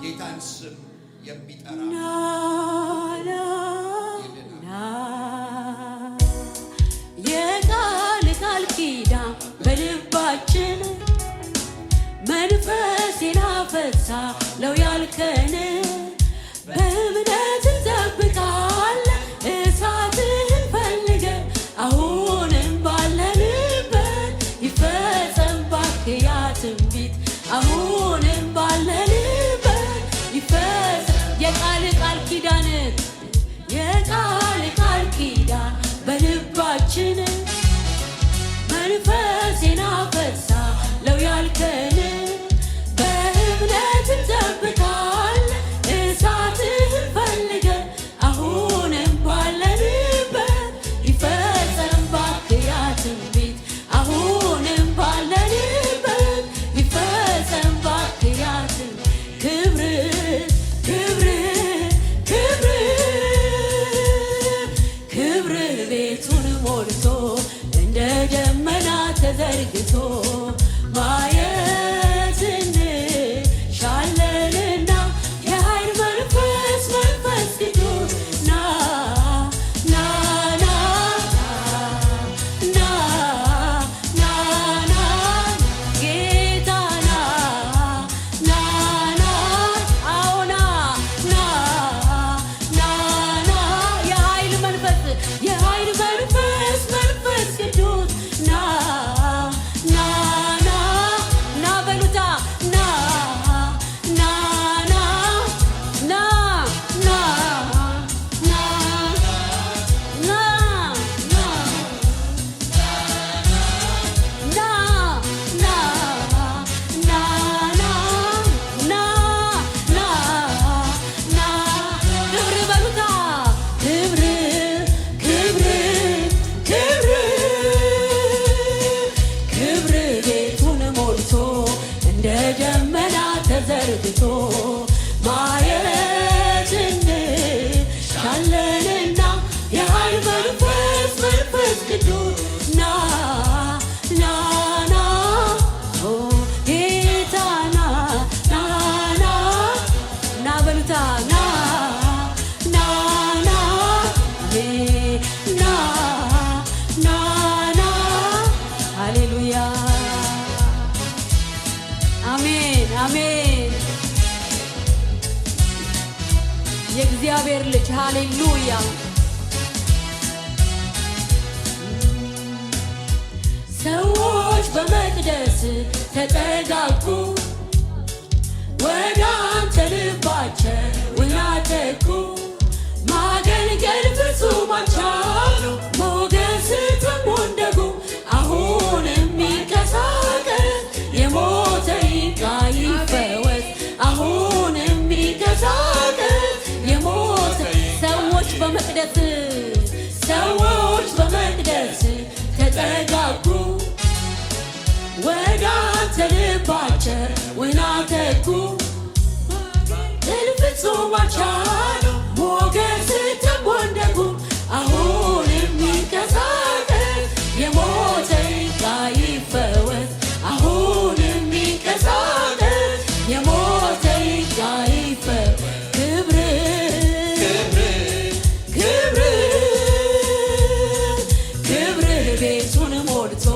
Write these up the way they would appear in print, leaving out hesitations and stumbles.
ጌታን ስም የሚጠራ የቃል ኪዳን በልባችን መንፈሴን አፈሳለሁ ያልከን በእምነት እንጠብቃለን እሳትህን ፈልገን አሁንም ባለንበት ይፈጸም እባክህ ያ ትንቢት አሁንም ባለንበት ይፈጸም የቃል ኪዳን የቃል ኪዳን በልባችን መንፈሴን አፈሳለሁ ያልከን በእምነት እንጠብቃለን እሳትህን ፈልገን አሁንም ባለንበት ይፈጸም እባክህ ያ ትንቢት አሁንም ባለንበት ይፈጸም እባክህ ያ ትንቢት ክብር ቤቱን ሞልቶ እንደ ደመና ተዘርግቶ ማየት እንሻለንና የኃይል መንፈስ ቅዱስ ና ጌታ አዎና የኃይል መንፈስ ቅዱስ ና በሉታ እንደ ደመና ተዘርግቶ ማየት እንሻለንና የኃይል መንፈስ ቅዱስ ና ጌታ ና በሉታ ሃሌሉያ አሜን የእግዚአብሔር ልጅ ሃሌሉያ ሰዎች በመቅደስ ተጠጋጉ ወደ አንተ ልባቸውን አተኩ ማገልገል ፍጹም አልቻሉ ሞገስ ተሞንደጉ አሁንም ይንቀሳቀስ የሞተ ይፈወስ አሁንም ይንቀሳቀስ የሞተ ሰዎች በመቅደስ ተጠጋጉ ወደ አንተ ልባቸውን አተኩ ፍጹም አልቻሉ ሞገስ ተሞንደጉ አሁንም ይንቀሳቀስ የሞተ ይፈወስ አሁንም ይንቀሳቀስ የሞተ ይፈወስ ክብር ቤቱን ሞልቶ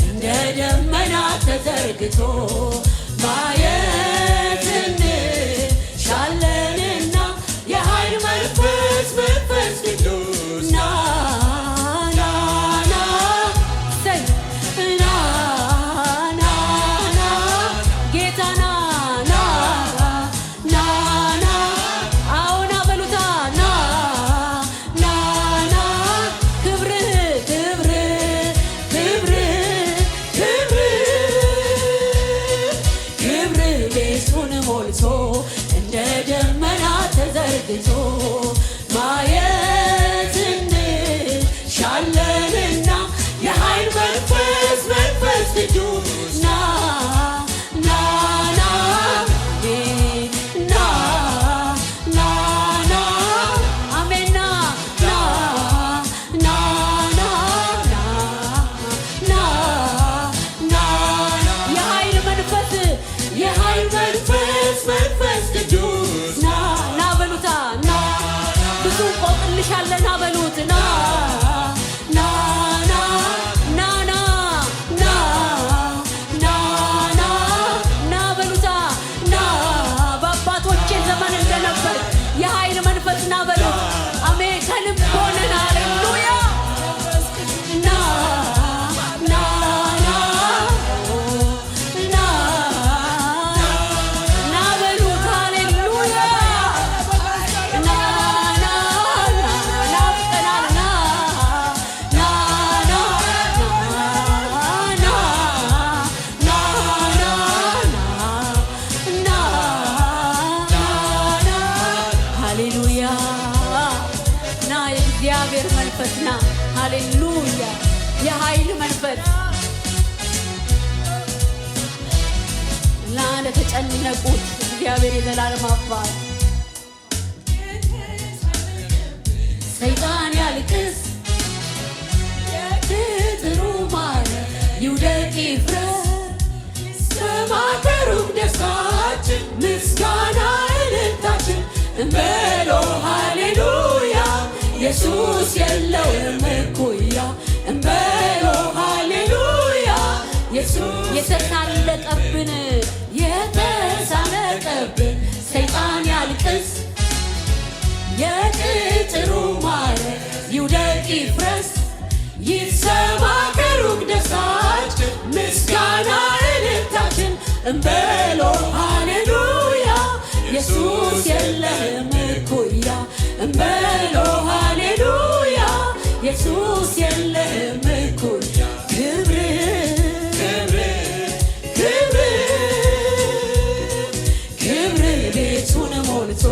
እንደ ደመና ተዘርግቶ ማየት እንሻለንና የኃይል መንፈስ ቅዱስ ና ጌታ አዎና በሉታ ክብር ቤቱን ሞልቶ እንደ ደመና ተዘርግቶ ማየት እንሻለንና የኃይል መንፈስ ቅዱስ ና አሜን የኃይል መንፈስ ቅዱስ ለተጨነቁት እግዚአብሔር የዘላለም አባት ሰይጣን ያልቅስ የቅጥሩ ማረፊያ ይውደቅ ይፍረስ በማደሩም ደስታችን ምስጋና እልልታችን እንበሎ ሃሌሉያ ኢየሱስ የለውም እኩያ እንበሎ ሃሌሉያ ኢየሱስ የተሳለቀብን ሰይጣን ያልቅስ የቅጥሩ ማረፊያ ይውደቅ ይፍረስ ይሰማ ከሩቅ ደስታችን ምስጋና እልልታችን እንበሎ ሃሌሉያ ኢየሱስ የለህም እኩያ እንበሎ ሃሌሉያ ኢየሱስ የለህም እኩያ ክብር ቤቱን ሞልቶ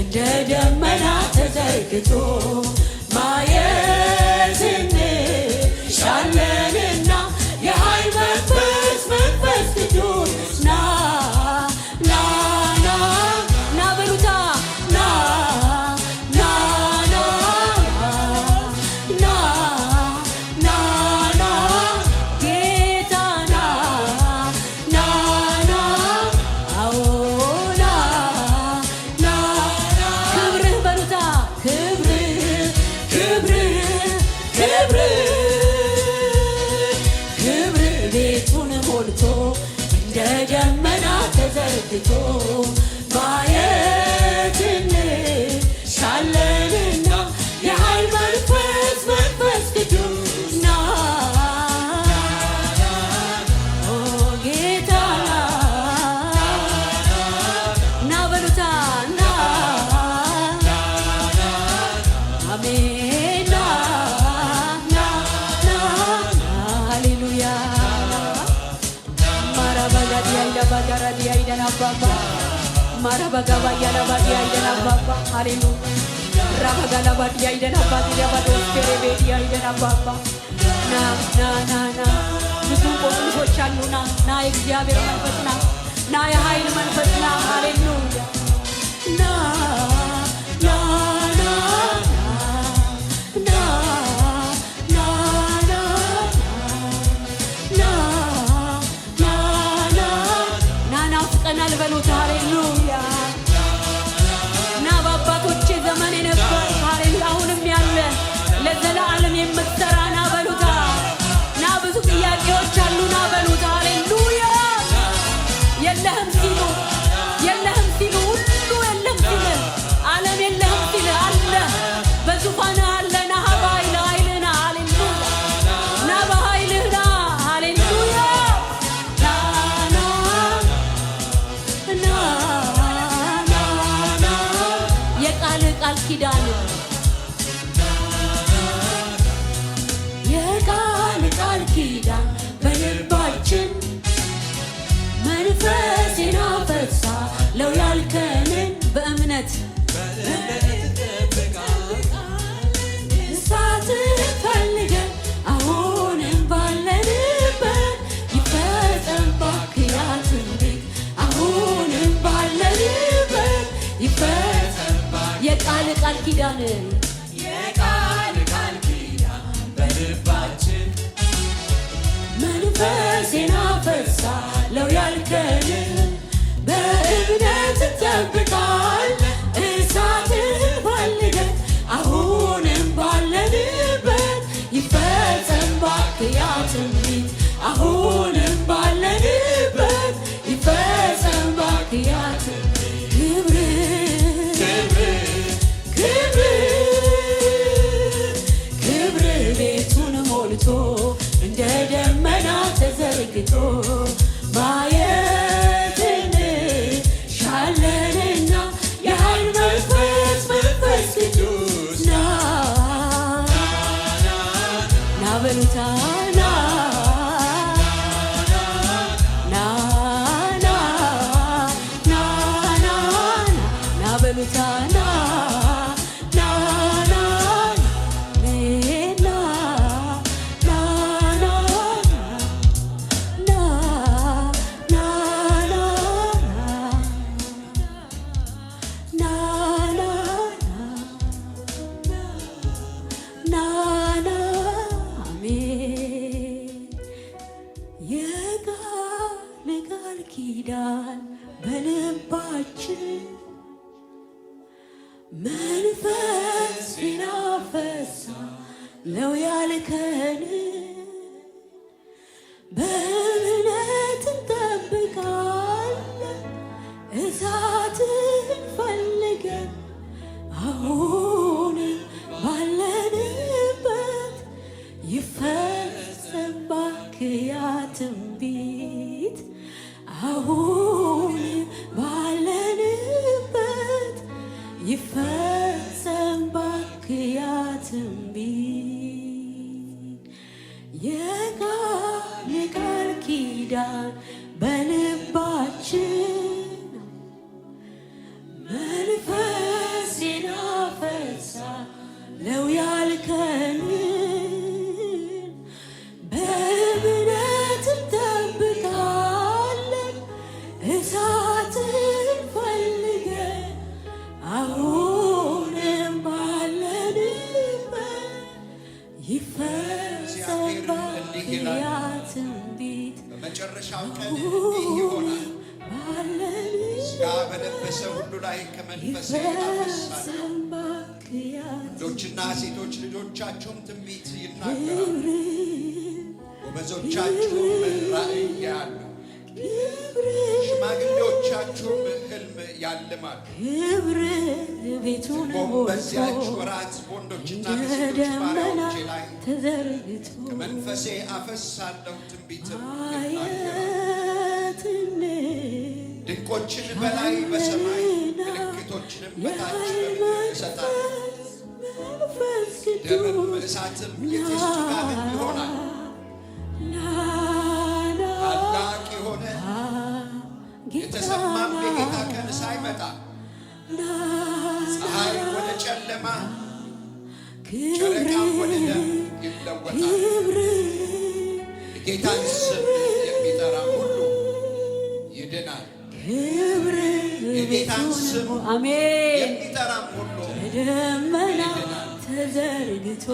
እንደ ደመና ተዘርግቶ ማየት እንሻለንና የኃይል መንፈስ ቅዱስ ና በሉታ ጌታ ክብርህ በሉታ ክብር ቤቱን ሞልቶ እንደ ደመና ተዘርግቶ ማየት እንሻለንና የኃይል መንፈስ ቅዱስ ና ጌታ ና በሉታ አሜን ሃሌሉያ ማራባጋዲያ ይላባጋራዲያ ይደናባባ ማራባጋባያ ላባዲያ ይደናባባ ሃሌሉያ ራባጋላባዲያ ይደናባዲያ ባዶስቴሬቤዲያ ይደናባባ ና ብዙ ቆንጆች አሉና ና የእግዚአብሔር መንፈስ ና የኃይል መንፈስ ሃሌሉያ ናፍቀናል በሉት ሃሌሉያ ና በአባቶቼ ዘመን የነበር ሃሌሉያ አሁንም ያለ ለዘላለም የምትሰራ ና በሉታ ና ብዙ ጥያቄዎች አሉ ና በሉት ሃሌሉያ የለህም ሲሉ ሁሉ የለም ሲል ዓለም የለህም ሲል አለ በዙፋንህ አለ ና ኃይልህና ሃሌሉያ ና በኃይልህና ሃሌሉያ ቃል ኪዳን ቃል ኪዳን በልባችን መንፈሴን አፈሳለሁ ያልከንን በእምነት እሳትን ፈልገን አሁንም ባለንበት ይፈጸም እባክህ ያ ትንቢት አሁንም ባለንበት ይፈጸም የቃል ኪዳን በልባችን መንፈሴን አፈሳለሁ ያልከንን በእምነት እንጠብቃለን እሳትን ፈልገን አሁንም ባለንበት ይፈጸም እባክህ ያ ትንቢት አሁንም ባለንበት ይፈጸም እባክህ ያ ትንቢት ክብር ቤቱን ሞልቶ እንደ ደመና ተዘርግቶ ማየት እንሻለንና ኪዳን በልባችን መንፈሴን አፈሳለሁ ያልከን በእምነት እንጠብቃለን እሳትን ፈልገን አሁን ባለንበት ይፈጸም እባክህ ያ ትንቢት አሁን ባለንበት ይፈጸም እባክህ ያ ትንቢት የቃል ኪዳን በልባችን መንፈሴን አፈሳለሁ ያልከን በእምነት እንጠብቃለን እሳትን ፈልገን አሁንም ባለንበት ይፈጸም እባክህ ያ ትንቢት በመጨረሻው ቀን እንዲህ ይሆናል ሥጋ በለበሰ ሁሉ ላይ ከመንፈሴ አፈሳለሁ ወንዶችና ሴቶች ልጆቻችሁም ትንቢት ይናገራሉ ጎበዞቻችሁም ራእይ ያያሉ ሽማግሌዎቻችሁም ሕልም ያልማሉ በዚያች ወራት ወንዶችና ሴቶች ባሪያዎቼ ላይ ከመንፈሴ አፈሳለሁ ትንቢትም ይናገራሉ ድንቆችን በላይ በሰማይ ምልክቶችንም በታች በምድር እሰጣለሁ ደምም እሳትም የጢስ ጭጋግም ይሆናል ታላቅ የሆነ የተሰማም የጌታ ቀን ሳይመጣ ፀሐይ ወደ ጨለማ ጨረቃም ወደ ደም ይለወጣል የጌታን ስም የሚጠራ ሁሉ ይድናል የጌታን ስም የሚጠራም ሁሉ ደመና ተዘርግቶ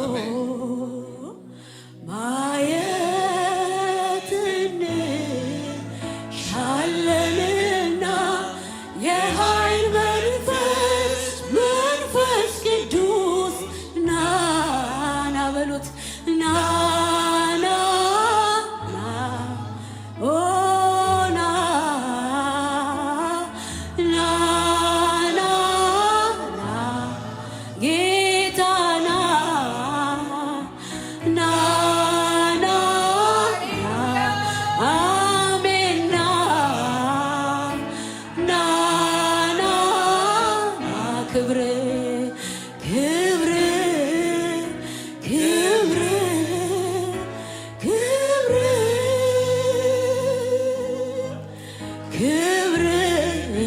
ማየት እንሻለንና የኃይል መንፈስ ቅዱስ ናና በሉት ናና ክብር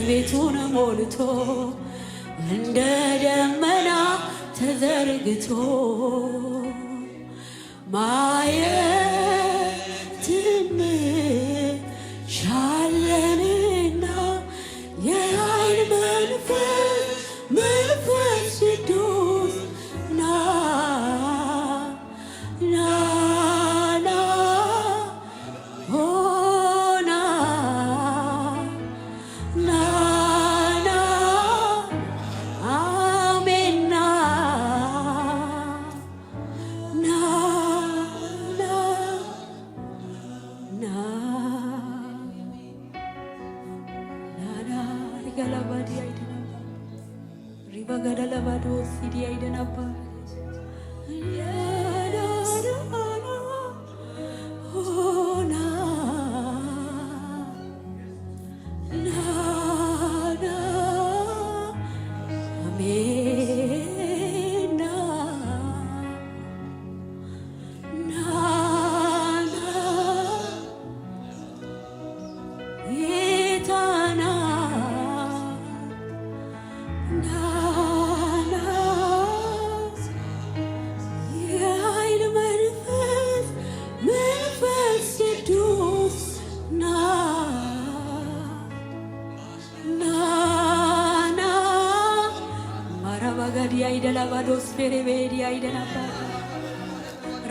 ቤቱን ሞልቶ እንደ ደመና ተዘርግቶ ማየት እንሻለንና የኃይል መንፈስ ቅዱስ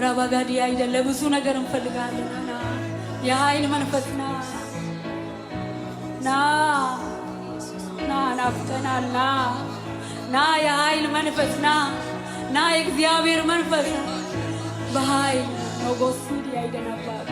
ረባጋዲ አይደለ ብዙ ነገር እንፈልጋለን የኃይል መንፈስና ናፍቀናል። ና የኃይል መንፈስ ና የእግዚአብሔር መንፈስ በኃይል ሞገሱን ያይደነባል።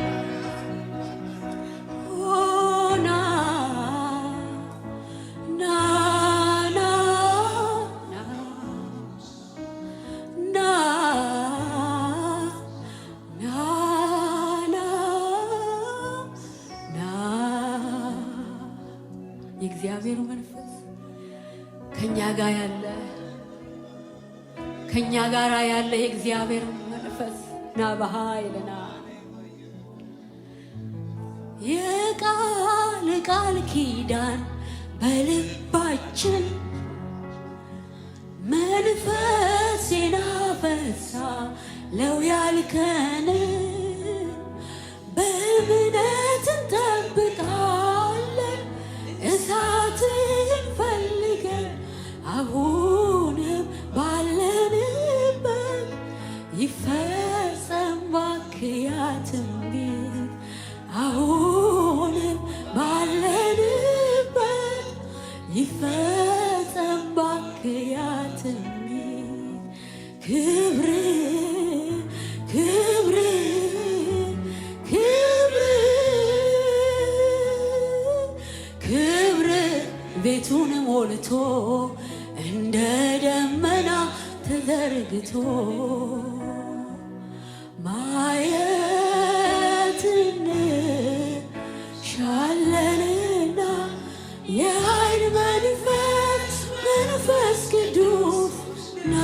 የእግዚአብሔር መንፈስ ከኛ ጋር ያለ የእግዚአብሔር መንፈስ ና በኃይል ና የቃል ኪዳን በልባችን መንፈሴን አፈሳለሁ ያልከን በእምነት እንጠብቃለን እሳትን ፈልገን አሁንም ባለንበት ይፈጸም እባክህ ያ ትንቢት አሁንም ባለንበት ይፈጸም እባክህ ያ ትንቢት ክብር ቤቱን ሞልቶ እንደ ደመና ተዘርግቶ ማየት እንሻለንና የኃይል መንፈስ ቅዱስ ና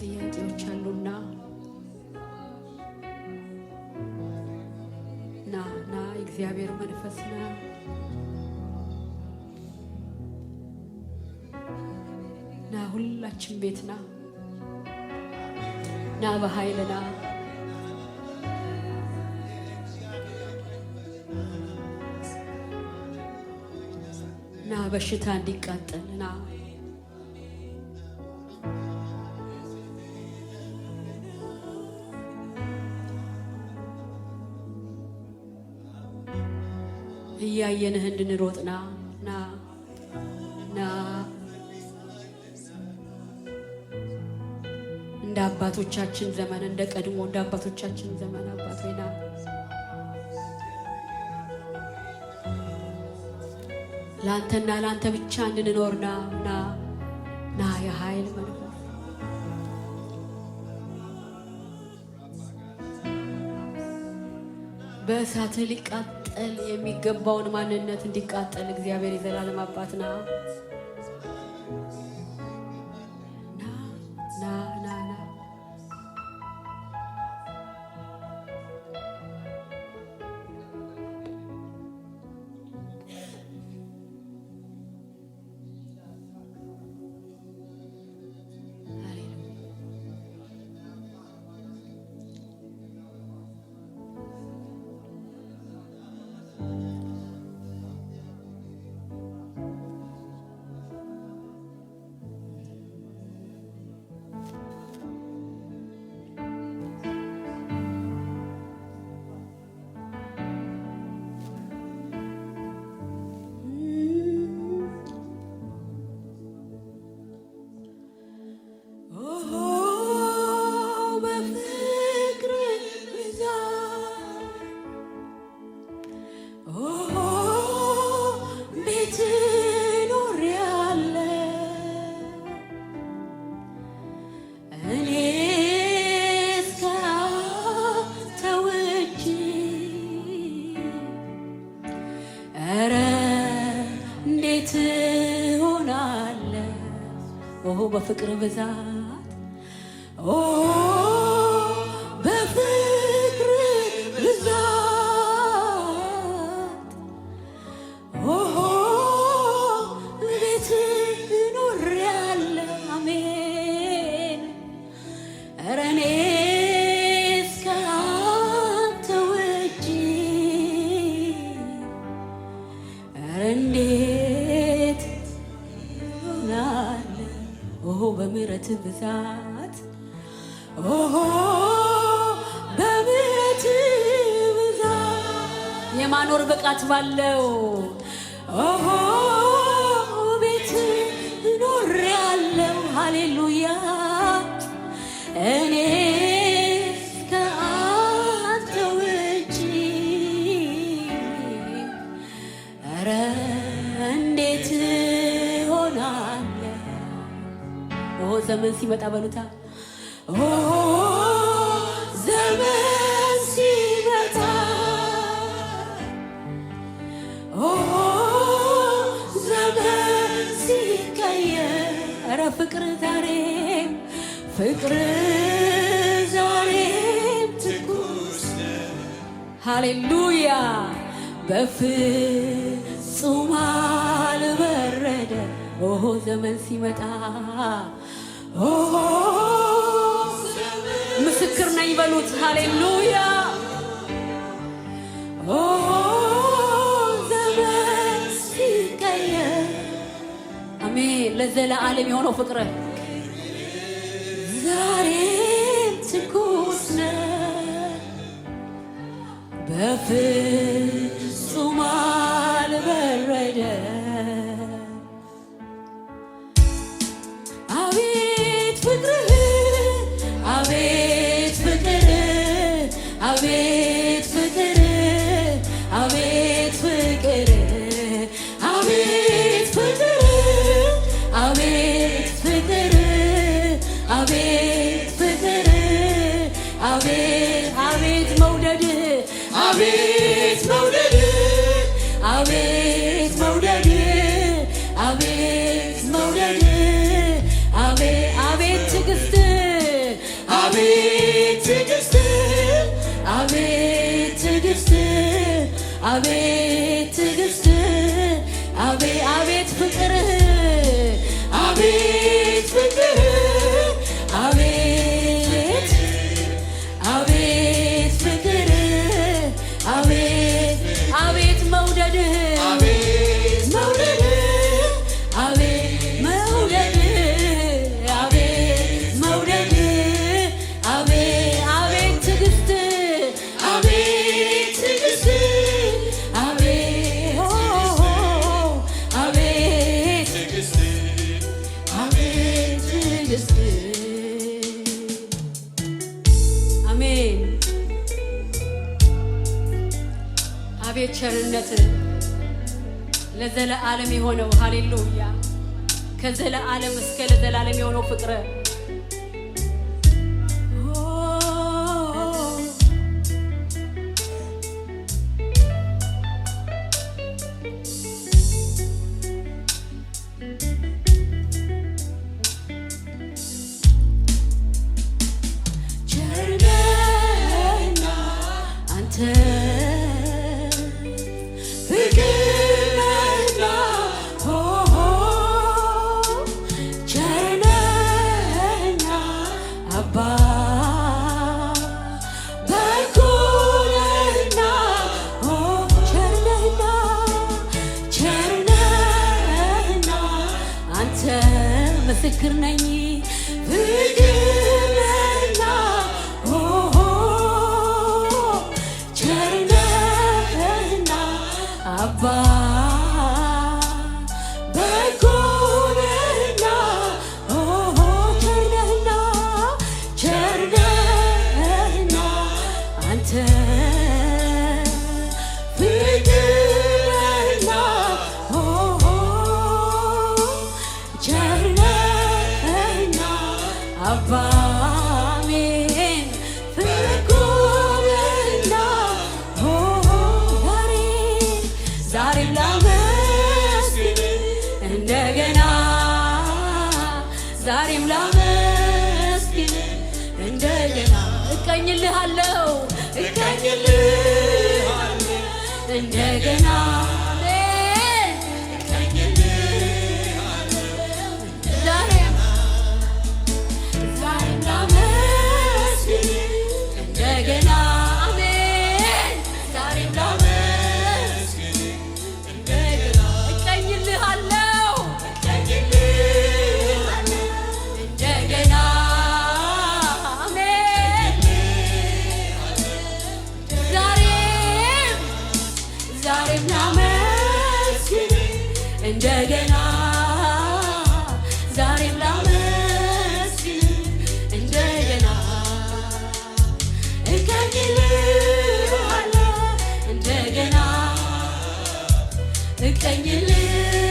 ጥያቄዎች አሉና ና እግዚአብሔር መንፈስ ና ሁላችን ቤት ና በኃይል ና በሽታ እንዲቃጠል እያየንህ እንድንሮጥ ና እንደ አባቶቻችን ዘመን እንደ ቀድሞ እንደ አባቶቻችን ዘመን አባት ሆይ ላንተና ላንተ ብቻ እንድንኖር ና የኃይል መንፈስ በእሳት ሊቃጠል የሚገባውን ማንነት እንዲቃጠል እግዚአብሔር የዘላለም አባት ና በፍቅር ብዛት በፍቅር ብዛት ቤት በምሕረት ብዛት ኦሆ በምሕረት ብዛት የማኖር ብቃት ባለው ኦሆ ቤት ኖሬአለሁ ሃሌሉያ እኔ ከአንተ ውጪ ኧረ እንዴት ሆናለሁ ዘመን ሲመጣ በሉታ ዘመን ሲመጣ ዘመን ሲቀየር ኧረ ፍቅር ዛሬም ትኩስ ሃሌሉያ በፍጹም አልበረደ ዘመን ሲመጣ ምስክር ነኝ በሉት ሃሌሉያ ዘመን ሲቀየር አሜን ለዘለዓለም የሆነው ፍቅር ዛሬም ትኩስ ነው በፍጹም አልበረደ አቤት ፍቅር አቤት ፍቅር አቤት ፍቅር አቤት ፍቅር አቤት ፍቅር አቤት ፍቅር አቤት ፍቅር አቤት አቤት መውደድ አቤት መውደድ አቤት መውደድ አቤት መውደድ አቤት አቤት ትዕግስት አቤት ትዕግስት አቤት ትዕግስት አቤት ትዕግስት አቤት አቤት ፍቅር አቤት ፍቅር አቤት አቤት ፍቅር አቤት አቤት መውደድ አቤት መውደድ አቤት መውደድ አቤት መውደድ አቤት አቤት ትዕግስት አቤት ትዕግስት አቤት አቤት ትዕግስት አቤት ትዕግስት አሜን አቤት ቸርነት ለዘለዓለም የሆነው ሃሌሉያ ከዘለዓለም እስከ ለዘላለም የሆነው ፍቅር ቸርነህና አንተ ፍቅርነህና ቸርነህና አባ በጎነህና ቸርነህና ቸርነህና አንተ ምስክር ነኝ ፍቅርነህና ቸርነህና አባ በጎነህና ቸርነህና ቸርነህና አንተ ፍቅርነህና ቸርነህና አባ አሜን ፍቅርነህና ዛሬም ላመስግን እንደገና ዛሬም ላመስግን እንደገና እቀኝልሃለሁ እንደገና ዛሬም ላመስግን እንደገና አሜን ዛሬም ላመስግን እንደገና እቀኝልሃለሁ እንደገና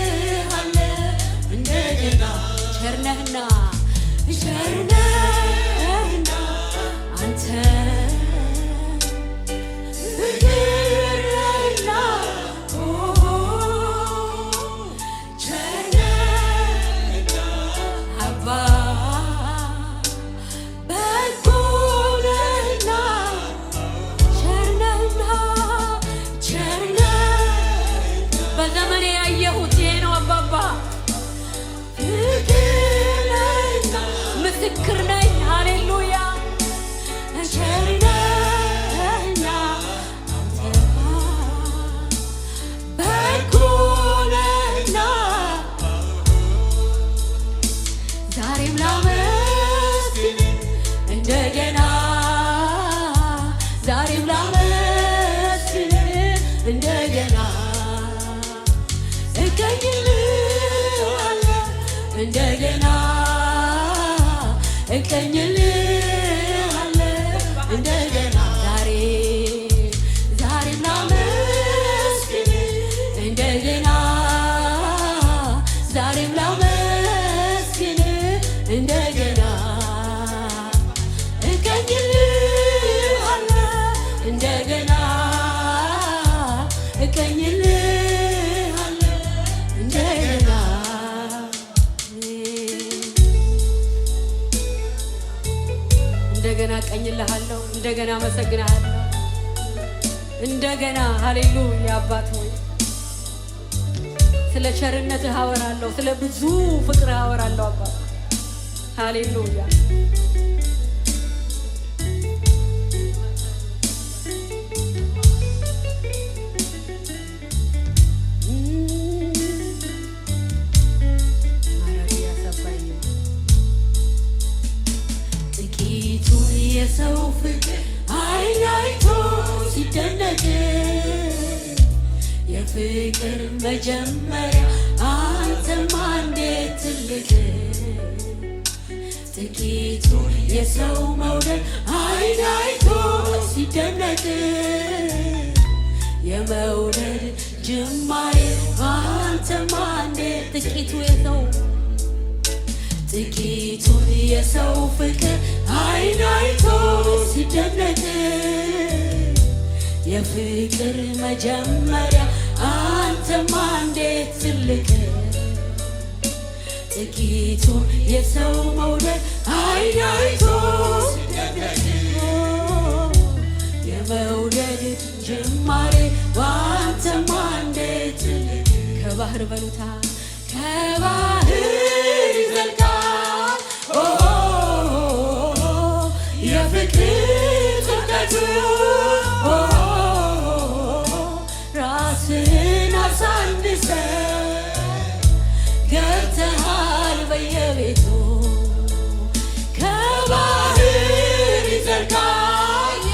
እቀኝልሃለሁ እንደገና ቸርነህና ቸርነህና አንተ ፍቅርህና ቸርነህና አባ በጎነህና ቸርነህና ቸርነህና በዘመኔ ያየሁት ይሄ ነው አባባ ምስክር ነኝ። ሃሌሉያ ቸርነህና በጎነህና ዛሬም ላመስግን እንደገና ዛሬም ላመስግን እንደገና እቀኝልሃለሁ እንደገና እቀኝልሃለሁ እንደገና ዛሬም ላመስግን እንደገና ዛሬም ላመስግን እንደገና እቀኝልሃለሁ እንደገና እቀኝልሃለሁ እንደገና እንደገና እቀኝልሃለሁ እንደገና አመሰግንሃለሁ እንደገና ሃሌሉያ አባት ሆይ ስለ ቸርነትህ አወራለሁ ስለ ብዙ ፍቅርህ አወራለሁ አባት ሃሌሉያ የሰው ፍቅር አይን አይቶ ሲደነቅ የፍቅር መጀመሪያ አንተማ እንዴት ትልቅ ጥቂቱ የሰው መውደድ አይን አይቶ ሲደነቅ የመውደድ ጅማሬ አንተማ እንዴት ጥቂቱን የሰው ፍቅር አይን አይቶ ሲደነቅ የፍቅር መጀመሪያ አንተማ እንዴት ትልቅ ጥቂቱን የሰው መውደድ አይን አይቶ ሲደነቅ የመውደድ ጅማሬ አንተማ እንዴት ትልቅ ከባህር በሉታ ከባህር ይዘልቃል የፍቅር ጥልቀቱ ራስህን አሳንሰህ ገብተሃል በየቤቱ ከባህር ይዘልቃል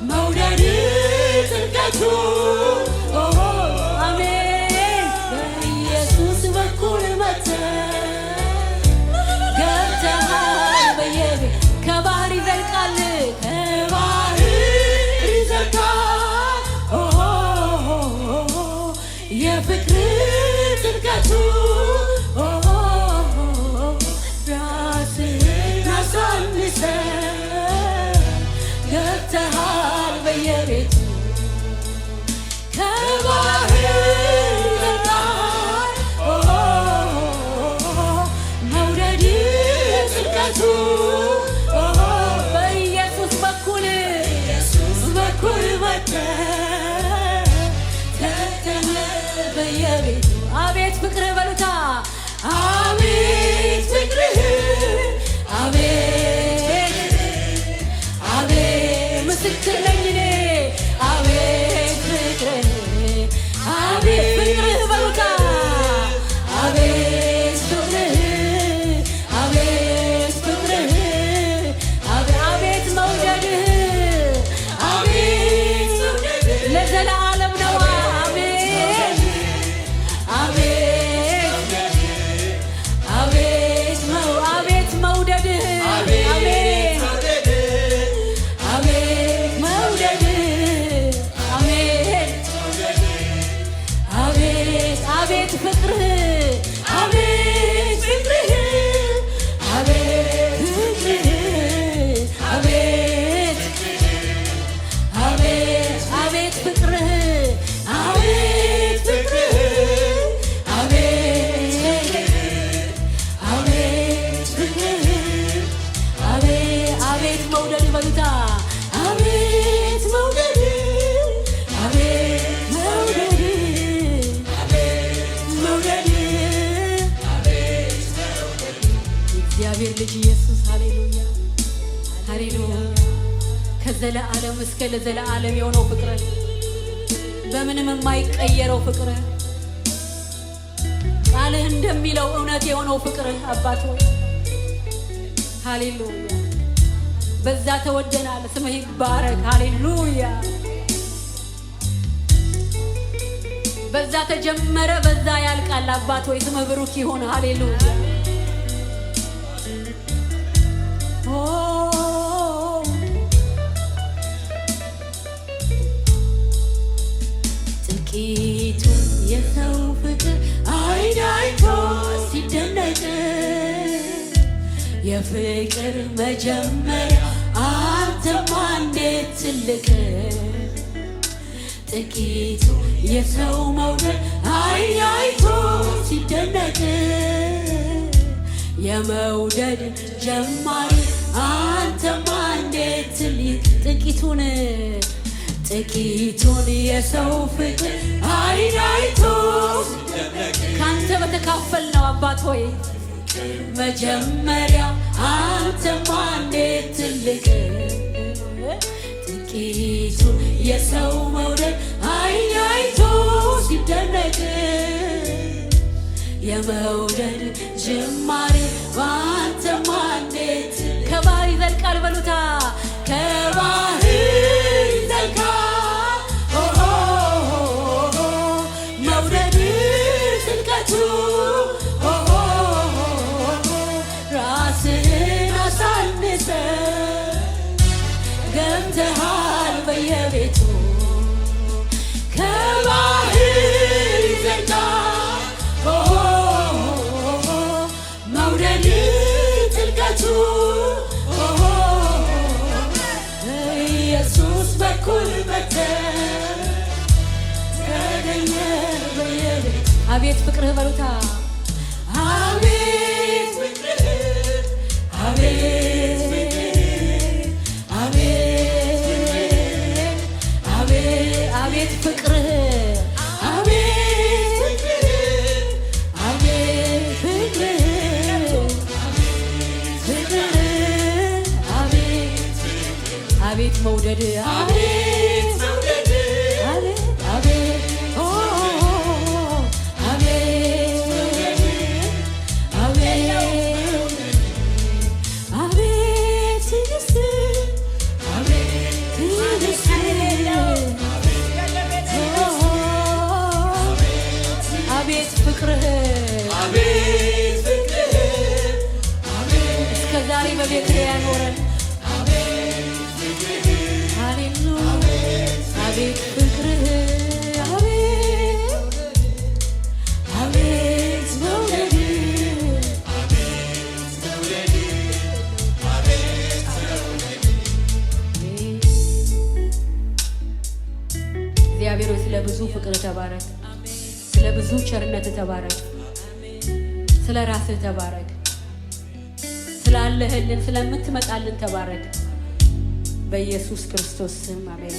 መውደድ ጥልቀቱ ከባህር ይዘልቃል የፍቅር ጥልቀቱ ራስህን አሳንሰህ ገብተሃል በየቤቱ ከባህር ይዘልቃል መውደድ ጥልቀቱ በኢየሱስ በኩል በየቤቱ አቤት ፍቅርህ በሉታ አቤት ፍቅርህ አቤት ምስክር ነኝ እኔ አቤት ፍቅርህ በሉታ አቤት ፍቅርህ አቤት መውደድህ ለዘላለም ነው አቤት አቤት ፍቅርህ አቤት ፍቅርህ አቤት ፍቅርህ አቤት አቤት አቤት ፍቅርህ አቤት ፍቅርህ አቤት አቤት ፍቅርህ አቤት አቤት መውደድ በሉታ አቤት መውደድ አቤት መውደድ አቤት መውደድ አቤት መውደድ እግዚአብሔር ልጅ ኢየሱስ ሃሌሉያ ሃሌሉያ ከዘለዓለም እስከ ለዘለዓለም የሆነው ፍቅር በምንም የማይቀየረው ፍቅር ቃልህ እንደሚለው እውነት የሆነው ፍቅር አባት ሆይ ሃሌሉያ በዛ ተወደናል። ስምህ ይባረክ ሃሌሉያ። በዛ ተጀመረ በዛ ያልቃል። አባት ሆይ ስምህ ብሩክ ይሁን ሃሌሉያ። ጥቂቱ የሰው ፍቅር አይን አይቶ ሲደነቅ የፍቅር መጀመሪያ አንተማ እንዴት ትልቅ ጥቂቱ የሰው መውደድ አይን አይቶ ሲደነቅ የመውደድ ጀማሪ አንተማ እንዴት ትልቅ ጥቂቱን የሰው ፍቅር አይን አይቶ ካንተ በተካፈል ነው አባት ሆይ መጀመሪያ አንተማ እንዴት ትልቅ ጥቂቱ የሰው መውደድ አይን አይቶ ሲደነቅ የመውደድ ጅማሬ አንተማ እንዴት ከባህር ይዘልቃል በሉታ ከባህር ይዘልቃል መውደድ ጥልቀቱ ገብተሃል በየቤቱ ከባህር ይዘልቃል መውደድ ጥልቀቱ ኢየሱስ በኩል ተገኘ በየቤቱ አቤት ፍቅርህ በሉታ አቤት ፍቅርህ አቤት አቤት ፍቅርህ አቤት ፍቅርህ አቤት ፍቅርህ ፍቅርህ አቤት መውደድ አቤት መውደድ አቤት አቤት አቤት አቤት ትዕግስት አቤት ትዕግስት አቤት ፍቅርህ አቤት ፍቅርህ እስከ ዛሬ በቤትህ ያኖረን ሃሌሉያ አቤት ፍቅርህ አቤት መውደድ እግዚአብሔር ስለ ብዙ ፍቅር ተባረክ። ስለ ብዙ ቸርነት ተባረክ። ስለ ራስህ ተባረክ። ስላለህልን ስለምትመጣልን ተባረክ። በኢየሱስ ክርስቶስ ስም አሜን።